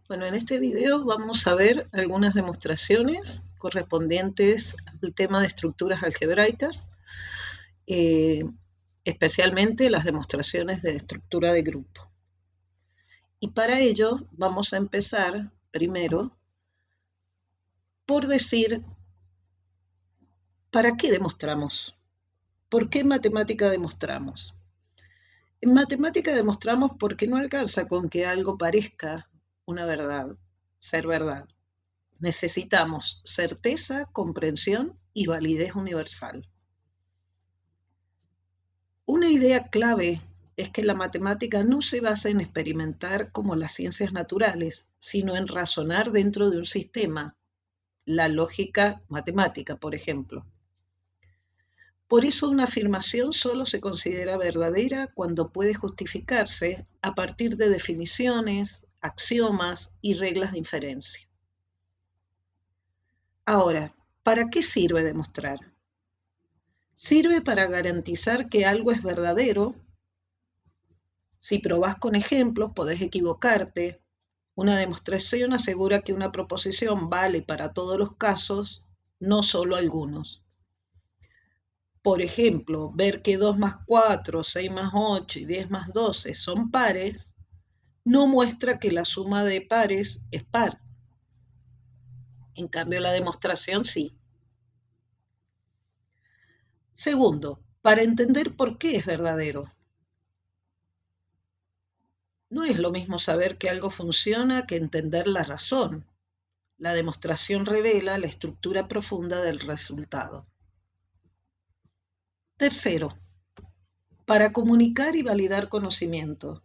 Bueno, en este video vamos a ver algunas demostraciones correspondientes al tema de estructuras algebraicas, eh, especialmente las demostraciones de estructura de grupo. Y para ello vamos a empezar primero por decir ¿para qué demostramos? ¿Por qué en matemática demostramos? En matemática demostramos porque no alcanza con que algo parezca una verdad, ser verdad. Necesitamos certeza, comprensión y validez universal. Una idea clave es que la matemática no se basa en experimentar como las ciencias naturales, sino en razonar dentro de un sistema, la lógica matemática, por ejemplo. Por eso una afirmación solo se considera verdadera cuando puede justificarse a partir de definiciones, axiomas y reglas de inferencia. Ahora, ¿para qué sirve demostrar? Sirve para garantizar que algo es verdadero. Si probás con ejemplos, podés equivocarte. Una demostración asegura que una proposición vale para todos los casos, no solo algunos. Por ejemplo, ver que 2 más 4, 6 más 8 y 10 más 12 son pares, no muestra que la suma de pares es par. En cambio, la demostración sí. Segundo, para entender por qué es verdadero. No es lo mismo saber que algo funciona que entender la razón. La demostración revela la estructura profunda del resultado. Tercero, para comunicar y validar conocimiento.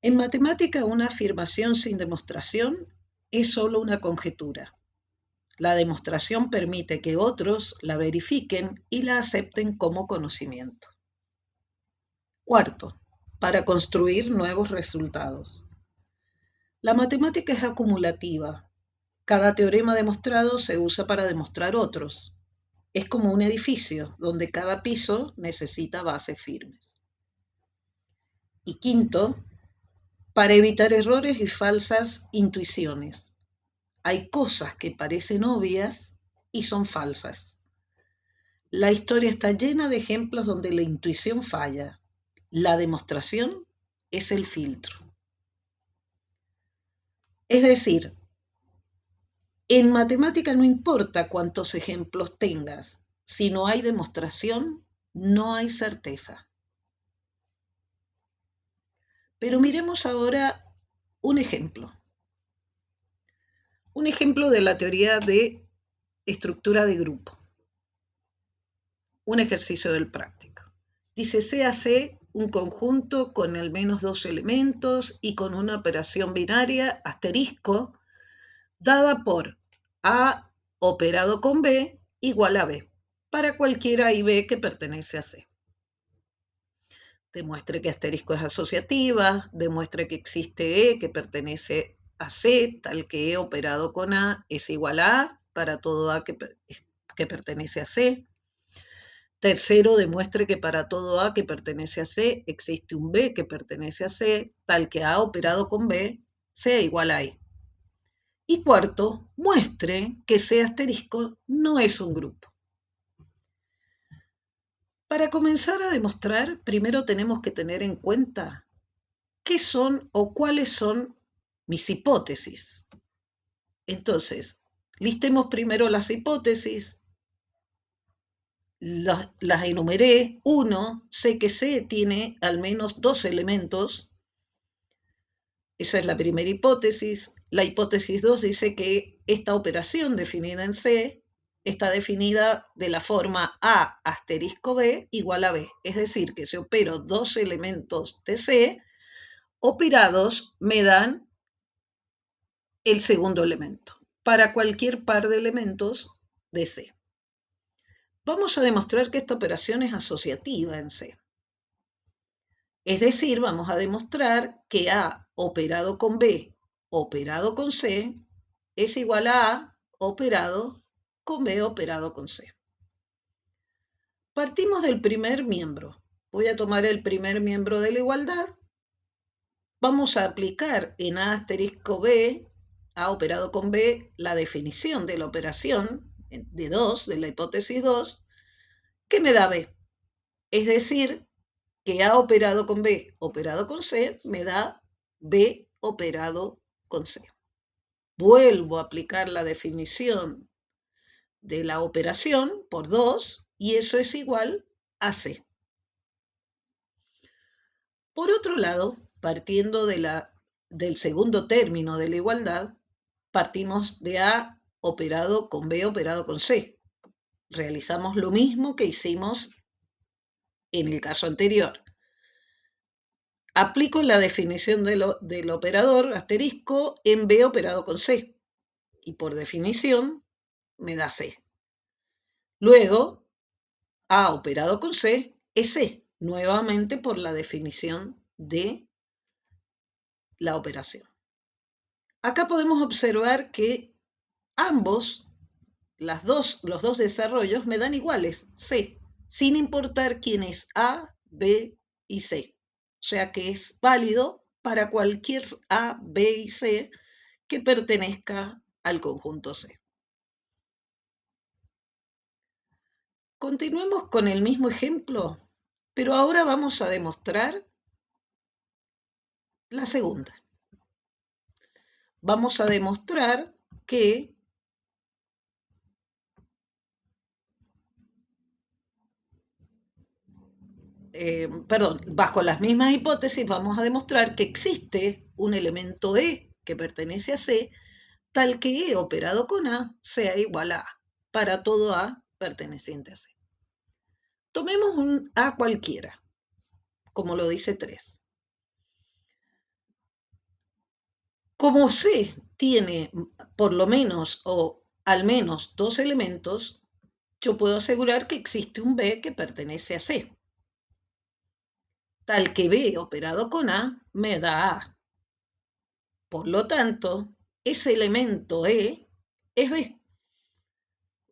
En matemática, una afirmación sin demostración es solo una conjetura. La demostración permite que otros la verifiquen y la acepten como conocimiento. Cuarto, para construir nuevos resultados. La matemática es acumulativa. Cada teorema demostrado se usa para demostrar otros. Es como un edificio donde cada piso necesita bases firmes. Y quinto, para evitar errores y falsas intuiciones. Hay cosas que parecen obvias y son falsas. La historia está llena de ejemplos donde la intuición falla. La demostración es el filtro. Es decir, en matemática no importa cuántos ejemplos tengas, si no hay demostración, no hay certeza. Pero miremos ahora un ejemplo. Un ejemplo de la teoría de estructura de grupo. Un ejercicio del práctico. Dice CAC un conjunto con al menos 2 elementos y con una operación binaria asterisco dada por A operado con B igual a B para cualquier A y B que pertenece a C. Demuestre que asterisco es asociativa, demuestre que existe E que pertenece a C, tal que E operado con A es igual a A para todo A que pertenece a C. Tercero, demuestre que para todo A que pertenece a C existe un B que pertenece a C, tal que A operado con B sea igual a E. Y cuarto, muestre que C asterisco no es un grupo. Para comenzar a demostrar, primero tenemos que tener en cuenta qué son o cuáles son mis hipótesis. Entonces, listemos primero las hipótesis. Las enumeré. 1, sé que C tiene al menos 2 elementos. Esa es la primera hipótesis. La hipótesis 2 dice que esta operación definida en C está definida de la forma A asterisco B igual a B. Es decir, que si opero 2 elementos de C, operados me dan el segundo elemento para cualquier par de elementos de C. Vamos a demostrar que esta operación es asociativa en C. Es decir, vamos a demostrar que A operado con B operado con C es igual a operado con B operado con C. Partimos del primer miembro. Voy a tomar el primer miembro de la igualdad vamos a aplicar en A asterisco B, A operado con B, la definición de la operación de 2, de la hipótesis 2, que me da B. Es decir, que A operado con B operado con C me da B operado con C. Vuelvo a aplicar la definición de la operación por 2 y eso es igual a C. Por otro lado, partiendo del segundo término de la igualdad, partimos de A operado con B operado con C. Realizamos lo mismo que hicimos en el caso anterior. Aplico la definición del operador asterisco en B operado con C y por definición me da C. Luego, A operado con C es C, nuevamente por la definición de la operación. Acá podemos observar que ambos, los dos desarrollos me dan iguales, C, sin importar quién es A, B y C. O sea que es válido para cualquier A, B y C que pertenezca al conjunto C. Continuemos con el mismo ejemplo, pero ahora vamos a demostrar la segunda. Vamos a demostrar que bajo las mismas hipótesis vamos a demostrar que existe un elemento E que pertenece a C, tal que E operado con A sea igual a A, para todo A perteneciente a C. Tomemos un A cualquiera, como lo dice 3. Como C tiene por lo menos o al menos 2 elementos, yo puedo asegurar que existe un B que pertenece a C. Tal que B operado con A me da A. Por lo tanto, ese elemento E es B.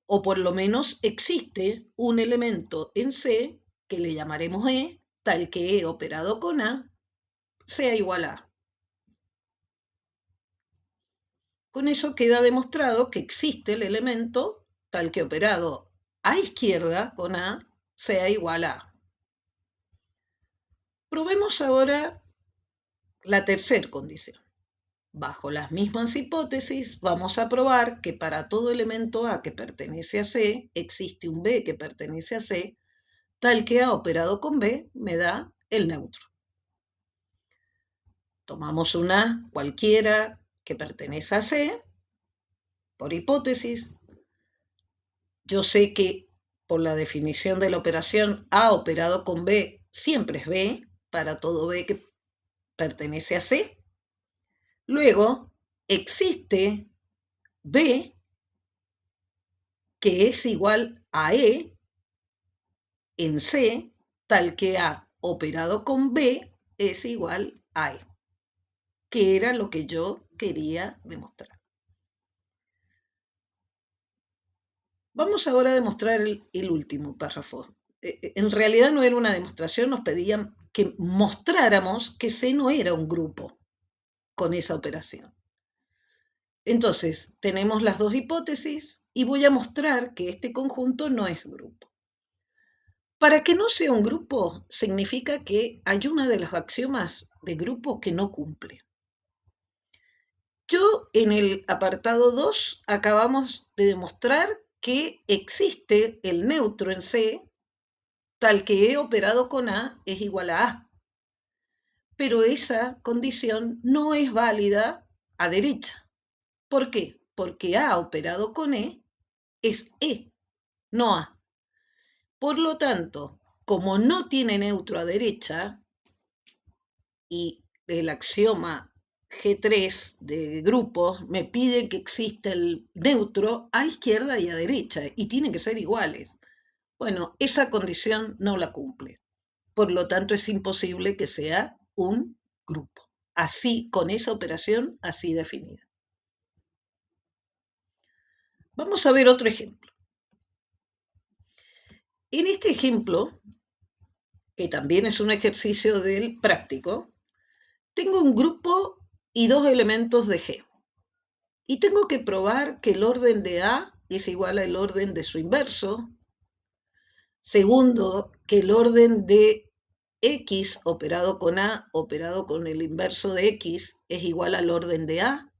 O por lo menos existe un elemento en C que le llamaremos E, tal que E operado con A sea igual a A. Con eso queda demostrado que existe el elemento tal que operado a izquierda con A sea igual a A. Probemos ahora la tercera condición. Bajo las mismas hipótesis, vamos a probar que para todo elemento A que pertenece a C, existe un B que pertenece a C, tal que A operado con B me da el neutro. Tomamos un A cualquiera que pertenece a C, por hipótesis. Yo sé que por la definición de la operación A operado con B siempre es B, para todo B que pertenece a C. Luego, existe B que es igual a E en C, tal que A operado con B es igual a E, que era lo que yo quería demostrar. Vamos ahora a demostrar el último párrafo. En realidad no era una demostración, nos pedían que mostráramos que C no era un grupo con esa operación. Entonces, tenemos las dos hipótesis y voy a mostrar que este conjunto no es grupo. Para que no sea un grupo, significa que hay una de los axiomas de grupo que no cumple. Yo en el apartado 2 acabamos de demostrar que existe el neutro en C, tal que E operado con A es igual a A. Pero esa condición no es válida a derecha. ¿Por qué? Porque A operado con E es E, no A. Por lo tanto, como no tiene neutro a derecha y el axioma G3 de grupo me pide que exista el neutro a izquierda y a derecha y tienen que ser iguales. Bueno, esa condición no la cumple. Por lo tanto, es imposible que sea un grupo. Así, con esa operación así definida. Vamos a ver otro ejemplo. En este ejemplo, que también es un ejercicio del práctico, Tengo un grupo y dos elementos de G. Y tengo que probar que el orden de A es igual al orden de su inverso. Segundo, que el orden de X operado con A operado con el inverso de X es igual al orden de A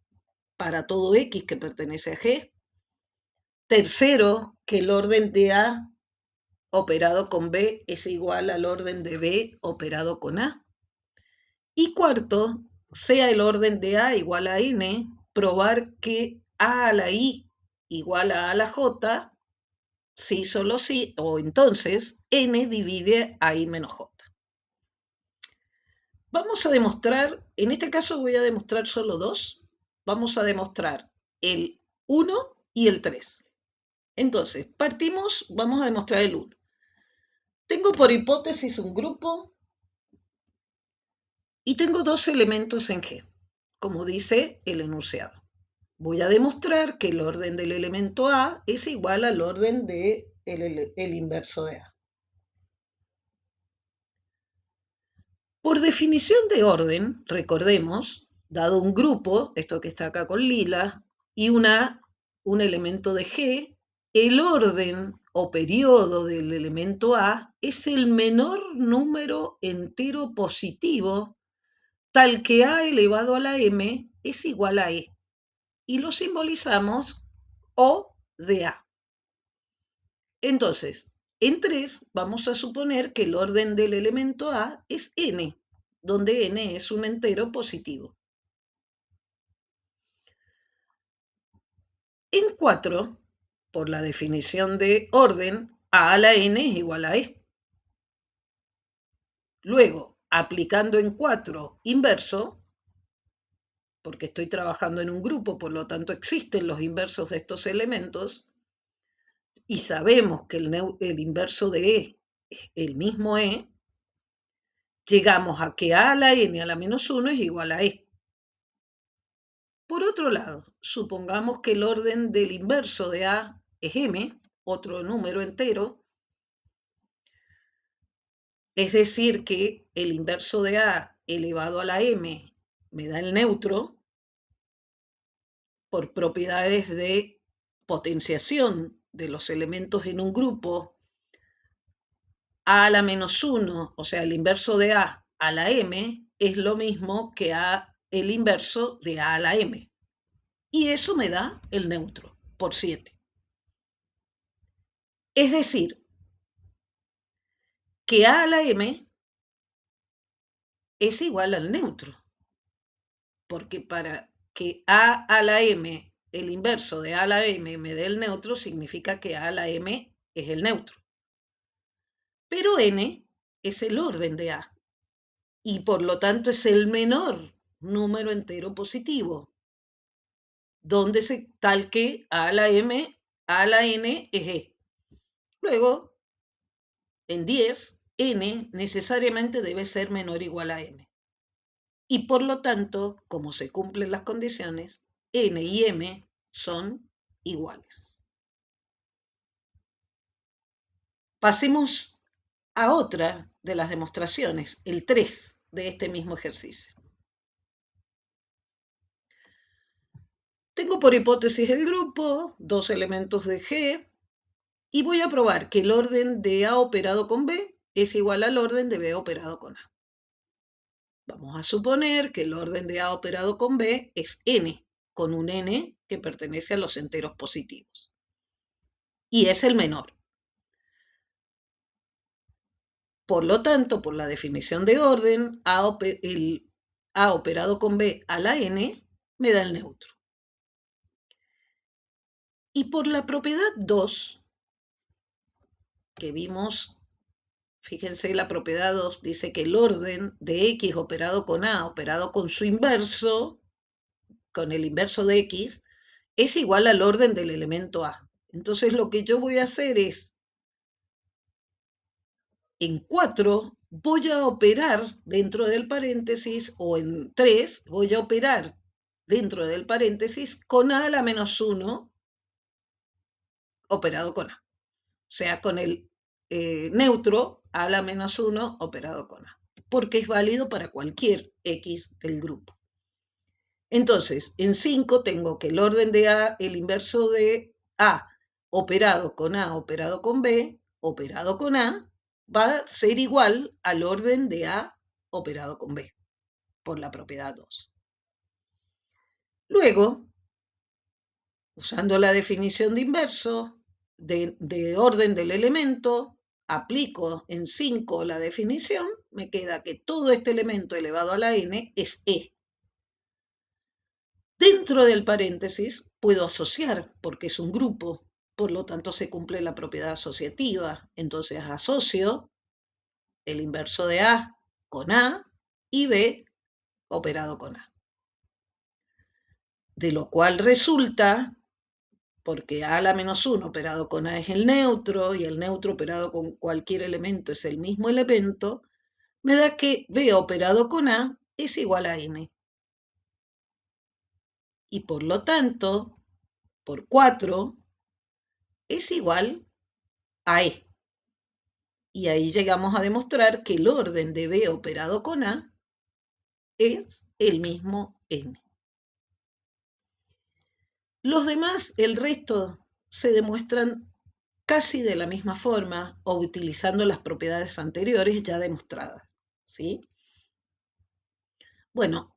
para todo X que pertenece a G. Tercero, que el orden de A operado con B es igual al orden de B operado con A. Y cuarto, sea el orden de A igual a N, probar que A a la I igual a la J, sí, solo sí, o entonces N divide a I menos J. Vamos a demostrar, en este caso voy a demostrar solo dos, vamos a demostrar el 1 y el 3. Entonces, partimos, vamos a demostrar el 1. Tengo por hipótesis un grupo y tengo dos elementos en G, como dice el enunciado. Voy a demostrar que el orden del elemento A es igual al orden del el inverso de A. Por definición de orden, recordemos, dado un grupo, esto que está acá con lila, y un elemento de G, el orden o periodo del elemento A es el menor número entero positivo, tal que A elevado a la M es igual a E, y lo simbolizamos O de A. Entonces, en 3 vamos a suponer que el orden del elemento A es n, donde n es un entero positivo. En 4, por la definición de orden, A a la n es igual a E. Luego, aplicando en 4 inverso, porque estoy trabajando en un grupo, por lo tanto existen los inversos de estos elementos, y sabemos que el inverso de E es el mismo E, llegamos a que A a la n a la menos 1 es igual a E. Por otro lado, supongamos que el orden del inverso de A es m, otro número entero, es decir, que el inverso de A elevado a la m me da el neutro por propiedades de potenciación de los elementos en un grupo. A a la menos 1, o sea, el inverso de A a la m, es lo mismo que el inverso de A a la m. Y eso me da el neutro por 7. Es decir, que A a la m es igual al neutro, porque para que A a la m, el inverso de A a la m me dé el neutro, significa que A a la m es el neutro. Pero n es el orden de A, y por lo tanto es el menor número entero positivo, tal que A a la m, A a la n es E. Luego, en 10, n necesariamente debe ser menor o igual a m. Y por lo tanto, como se cumplen las condiciones, n y m son iguales. Pasemos a otra de las demostraciones, el 3 de este mismo ejercicio. Tengo por hipótesis el grupo, dos elementos de G, y voy a probar que el orden de A operado con B es igual al orden de B operado con A. Vamos a suponer que el orden de A operado con B es n, con un n que pertenece a los enteros positivos. Y es el menor. Por lo tanto, por la definición de orden, el A operado con B a la n me da el neutro. Y por la propiedad 2, que vimos, fíjense, la propiedad 2 dice que el orden de X operado con A operado con su inverso, con el inverso de X, es igual al orden del elemento A. Entonces lo que yo voy a hacer es, en 4 voy a operar dentro del paréntesis, o en 3 voy a operar dentro del paréntesis con A a la menos 1 operado con A. O sea, con el neutro A a la menos 1 operado con A. porque es válido para cualquier X del grupo. Entonces, en 5 tengo que el orden de A, el inverso de A operado con A operado con B, operado con A, va a ser igual al orden de A operado con B, por la propiedad 2. Luego, usando la definición de inverso, de orden del elemento, aplico en 5 la definición, me queda que todo este elemento elevado a la n es E. Dentro del paréntesis puedo asociar, porque es un grupo, por lo tanto se cumple la propiedad asociativa. Entonces asocio el inverso de A con A y B operado con A. De lo cual resulta, porque A a la menos 1 operado con A es el neutro y el neutro operado con cualquier elemento es el mismo elemento, me da que B operado con A es igual a N. Y por lo tanto, por 4 es igual a E. Y ahí llegamos a demostrar que el orden de B operado con A es el mismo N. Los demás, el resto, se demuestran casi de la misma forma o utilizando las propiedades anteriores ya demostradas, ¿sí? Bueno,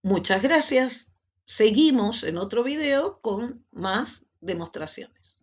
muchas gracias. Seguimos en otro video con más demostraciones.